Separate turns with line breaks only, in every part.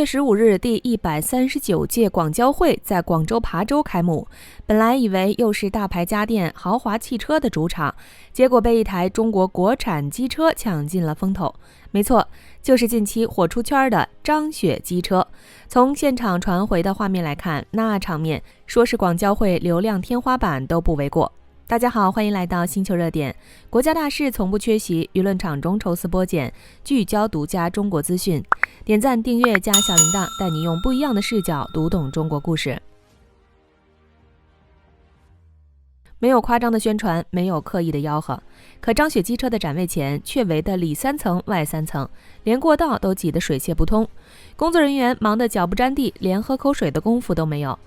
月15日，第139届广交会在广州琶洲开幕。本来以为又是大牌家电、豪华汽车的主场，结果被一台中国国产机车抢尽了风头。没错，就是近期火出圈的张雪机车。从现场传回的画面来看，那场面说是广交会流量天花板都不为过。大家好，欢迎来到星球热点。国家大事从不缺席，舆论场中抽丝剥茧，聚焦独家中国资讯。点赞、订阅加小铃铛，带你用不一样的视角读懂中国故事。没有夸张的宣传，没有刻意的吆喝，可张雪机车的展位前却围得里3层外3层，连过道都挤得水泄不通。工作人员忙得脚不沾地，连喝口水的功夫都没有。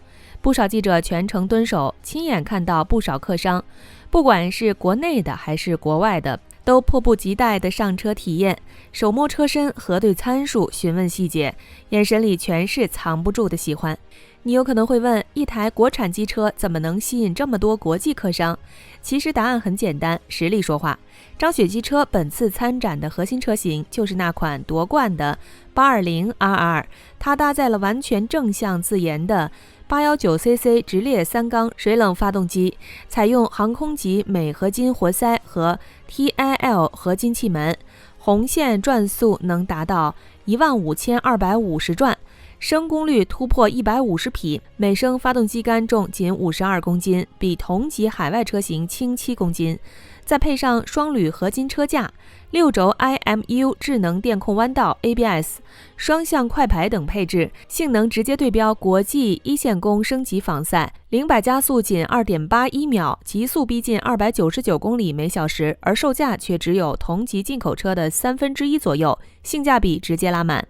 不少记者全程蹲守，亲眼看到不少客商，不管是国内的还是国外的，都迫不及待地上车体验，手摸车身，核对参数，询问细节，眼神里全是藏不住的喜欢。你有可能会问，一台国产机车怎么能吸引这么多国际客商？其实答案很简单，实力说话。张雪机车本次参展的核心车型就是那款夺冠的 820RR， 它搭载了完全正向自研的 819cc 直列3缸水冷发动机，采用航空级镁合金活塞和 TIL 合金气门，红线转速能达到15250转，升功率突破150匹，每升发动机杆重仅52公斤，比同级海外车型轻7公斤。再配上双铝合金车架、6轴 IMU 智能电控弯道 ABS、双向快排等配置，性能直接对标国际一线工升级仿赛，0-100加速仅2.81秒，极速逼近299公里每小时，而售价却只有同级进口车的1/3左右，性价比直接拉满。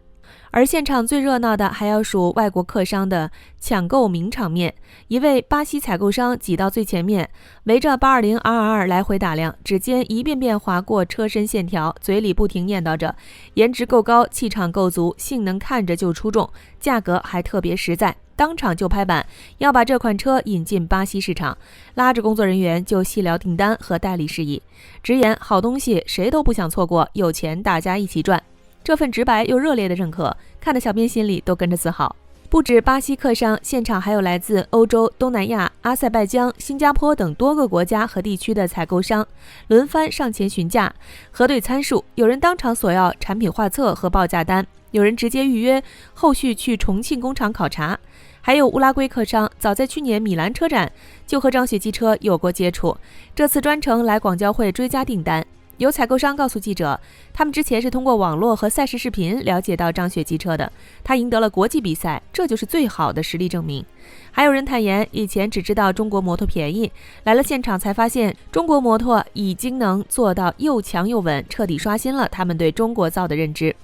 而现场最热闹的还要数外国客商的抢购名场面，一位巴西采购商挤到最前面，围着 820RR 来回打量，指尖一遍遍划过车身线条，嘴里不停念叨着颜值够高，气场够足，性能看着就出众，价格还特别实在，当场就拍板要把这款车引进巴西市场，拉着工作人员就细聊订单和代理事宜，直言好东西谁都不想错过，有钱大家一起赚。这份直白又热烈的认可，看得小编心里都跟着自豪。不止巴西客商，现场还有来自欧洲、东南亚、阿塞拜疆、新加坡等多个国家和地区的采购商，轮番上前询价，核对参数。有人当场索要产品画册和报价单，有人直接预约，后续去重庆工厂考察。还有乌拉圭客商，早在去年米兰车展就和张雪机车有过接触，这次专程来广交会追加订单。有采购商告诉记者，他们之前是通过网络和赛事视频了解到张雪机车的，他赢得了国际比赛，这就是最好的实力证明。还有人坦言，以前只知道中国摩托便宜，来了现场才发现中国摩托已经能做到又强又稳，彻底刷新了他们对中国造的认知。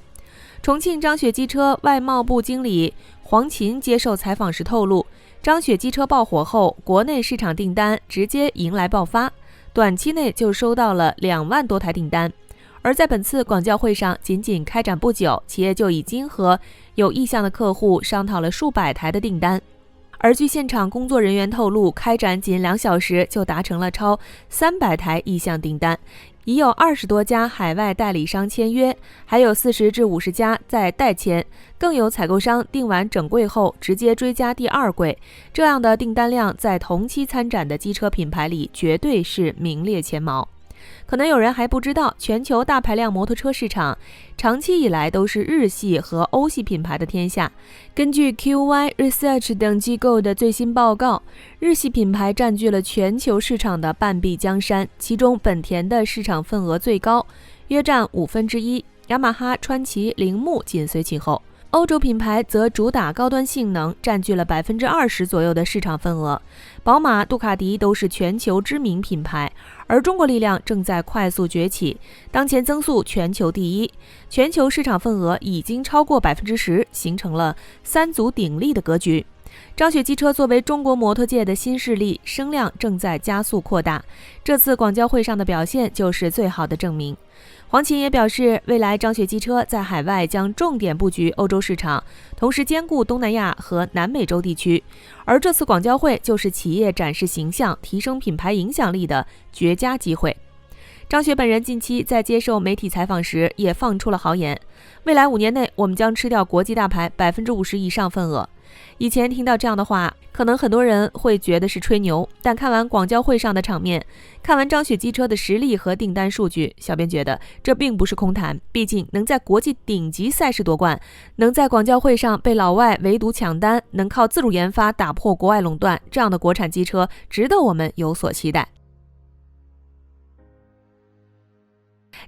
重庆张雪机车外贸部经理黄琴接受采访时透露，张雪机车爆火后，国内市场订单直接迎来爆发，短期内就收到了2万多台订单，而在本次广交会上，仅仅开展不久，企业就已经和有意向的客户商讨了数百台的订单。而据现场工作人员透露，开展仅2小时就达成了超300台意向订单，已有20多家海外代理商签约，还有40至50家在待签，更有采购商订完整柜后直接追加第2柜，这样的订单量在同期参展的机车品牌里绝对是名列前茅。可能有人还不知道，全球大排量摩托车市场长期以来都是日系和欧系品牌的天下。根据 QY Research 等机构的最新报告，日系品牌占据了全球市场的半壁江山，其中本田的市场份额最高，约占1/5，雅马哈、川崎、铃木紧随其后。欧洲品牌则主打高端性能，占据了20%左右的市场份额。宝马、杜卡迪都是全球知名品牌，而中国力量正在快速崛起，当前增速全球第一，全球市场份额已经超过10%，形成了3足鼎立的格局。张雪机车作为中国摩托界的新势力，声量正在加速扩大，这次广交会上的表现就是最好的证明。黄琴也表示，未来张雪机车在海外将重点布局欧洲市场，同时兼顾东南亚和南美洲地区。而这次广交会就是企业展示形象、提升品牌影响力的绝佳机会。张雪本人近期在接受媒体采访时也放出了豪言，未来5年内我们将吃掉国际大牌50%以上份额。以前听到这样的话，可能很多人会觉得是吹牛，但看完广交会上的场面，看完张雪机车的实力和订单数据，小编觉得这并不是空谈。毕竟能在国际顶级赛事夺冠，能在广交会上被老外围堵抢单，能靠自主研发打破国外垄断，这样的国产机车值得我们有所期待。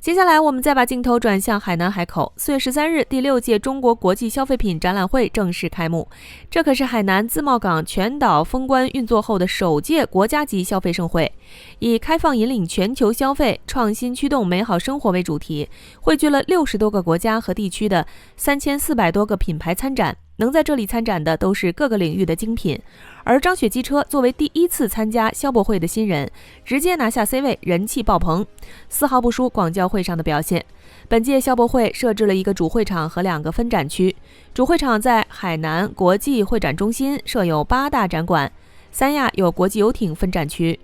接下来我们再把镜头转向海南海口。4月13日，第6届中国国际消费品展览会正式开幕。这可是海南自贸港全岛封关运作后的首届国家级消费盛会，以开放引领全球消费、创新驱动美好生活为主题，汇聚了60多个国家和地区的3400多个品牌参展。能在这里参展的都是各个领域的精品，而张雪机车作为第一次参加消博会的新人，直接拿下 C 位，人气爆棚，丝毫不输广交会上的表现。本届消博会设置了一个主会场和2个分展区，主会场在海南国际会展中心设有8大展馆，三亚有国际游艇分展区，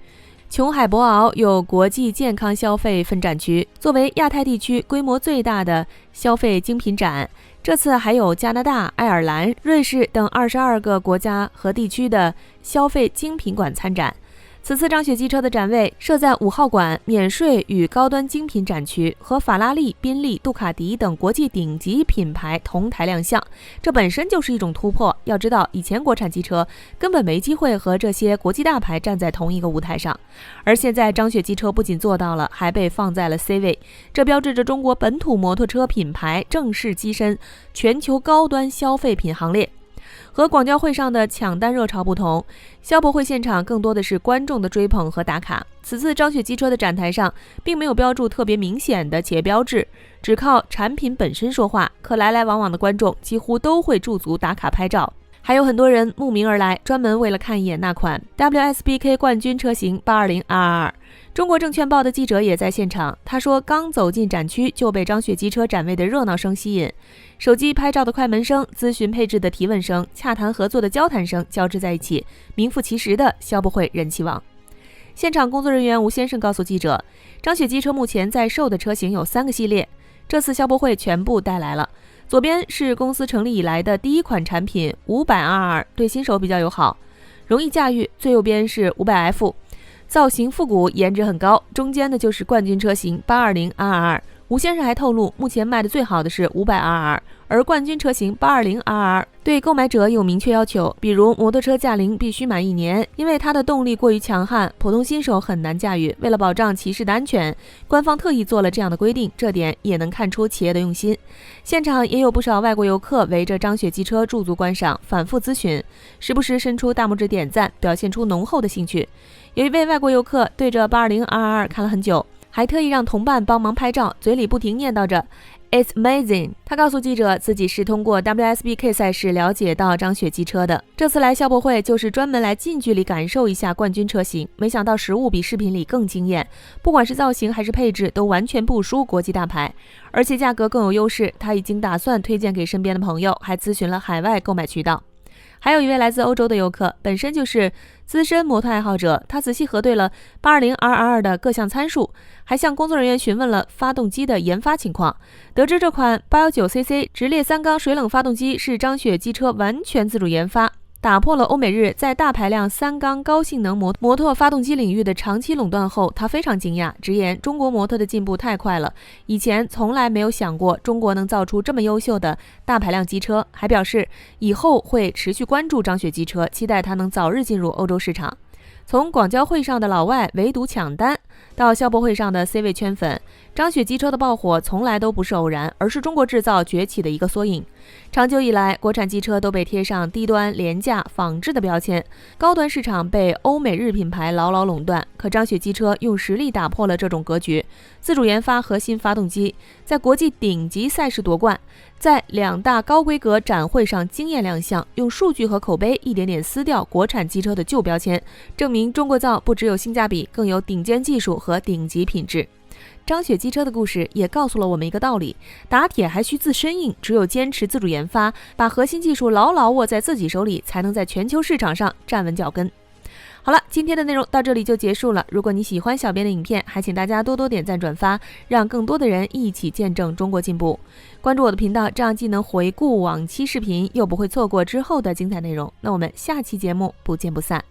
琼海博鳌有国际健康消费分展区。作为亚太地区规模最大的消费精品展，这次还有加拿大、爱尔兰、瑞士等22个国家和地区的消费精品馆参展。此次张雪机车的展位设在5号馆免税与高端精品展区，和法拉利、宾利、杜卡迪等国际顶级品牌同台亮相，这本身就是一种突破。要知道，以前国产机车根本没机会和这些国际大牌站在同一个舞台上，而现在张雪机车不仅做到了，还被放在了 C 位，这标志着中国本土摩托车品牌正式跻身全球高端消费品行列。和广交会上的抢单热潮不同，消博会现场更多的是观众的追捧和打卡。此次张雪机车的展台上并没有标注特别明显的企业标志，只靠产品本身说话，可来来往往的观众几乎都会驻足打卡拍照。还有很多人慕名而来，专门为了看一眼那款 WSBK 冠军车型 820RR。中国证券报的记者也在现场，他说刚走进展区就被张雪机车展位的热闹声吸引，手机拍照的快门声、咨询配置的提问声、洽谈合作的交谈声交织在一起，名副其实的消博会人气王。现场工作人员吴先生告诉记者，张雪机车目前在售的车型有3个系列，这次消博会全部带来了。左边是公司成立以来的第一款产品 500RR， 对新手比较友好，容易驾驭。最右边是 500F， 造型复古，颜值很高。中间的就是冠军车型 820RR。 吴先生还透露，目前卖的最好的是 500RR， 而冠军车型 820RR 对购买者有明确要求，比如摩托车驾龄必须满1年，因为它的动力过于强悍，普通新手很难驾驭。为了保障骑士的安全，官方特意做了这样的规定，这点也能看出企业的用心。现场也有不少外国游客围着张雪机车驻足观赏，反复咨询，时不时伸出大拇指点赞，表现出浓厚的兴趣。有一位外国游客对着 820RR 看了很久，还特意让同伴帮忙拍照，嘴里不停念叨着 It's amazing。 他告诉记者，自己是通过 WSBK 赛事了解到张雪机车的，这次来消博会就是专门来近距离感受一下冠军车型，没想到实物比视频里更惊艳，不管是造型还是配置都完全不输国际大牌，而且价格更有优势。他已经打算推荐给身边的朋友，还咨询了海外购买渠道。还有一位来自欧洲的游客，本身就是资深摩托爱好者，他仔细核对了 820RR 的各项参数，还向工作人员询问了发动机的研发情况，得知这款 819cc 直列3缸水冷发动机是张雪机车完全自主研发，打破了欧美日在大排量3缸高性能摩托发动机领域的长期垄断后，他非常惊讶，直言中国摩托的进步太快了，以前从来没有想过中国能造出这么优秀的大排量机车，还表示以后会持续关注张雪机车，期待它能早日进入欧洲市场。从广交会上的老外围堵抢单，到消博会上的 C 位圈粉，张雪机车的爆火从来都不是偶然，而是中国制造崛起的一个缩影。长久以来，国产机车都被贴上低端、廉价、仿制的标签，高端市场被欧美日品牌牢牢垄断。可张雪机车用实力打破了这种格局，自主研发核心发动机，在国际顶级赛事夺冠，在2大高规格展会上惊艳亮相，用数据和口碑一点点撕掉国产机车的旧标签，证明中国造不只有性价比，更有顶尖技术和顶级品质。张雪机车的故事也告诉了我们一个道理，打铁还需自身硬，只有坚持自主研发，把核心技术牢牢握在自己手里，才能在全球市场上站稳脚跟。好了，今天的内容到这里就结束了。如果你喜欢小编的影片，还请大家多多点赞转发，让更多的人一起见证中国进步。关注我的频道，这样既能回顾往期视频，又不会错过之后的精彩内容。那我们下期节目不见不散。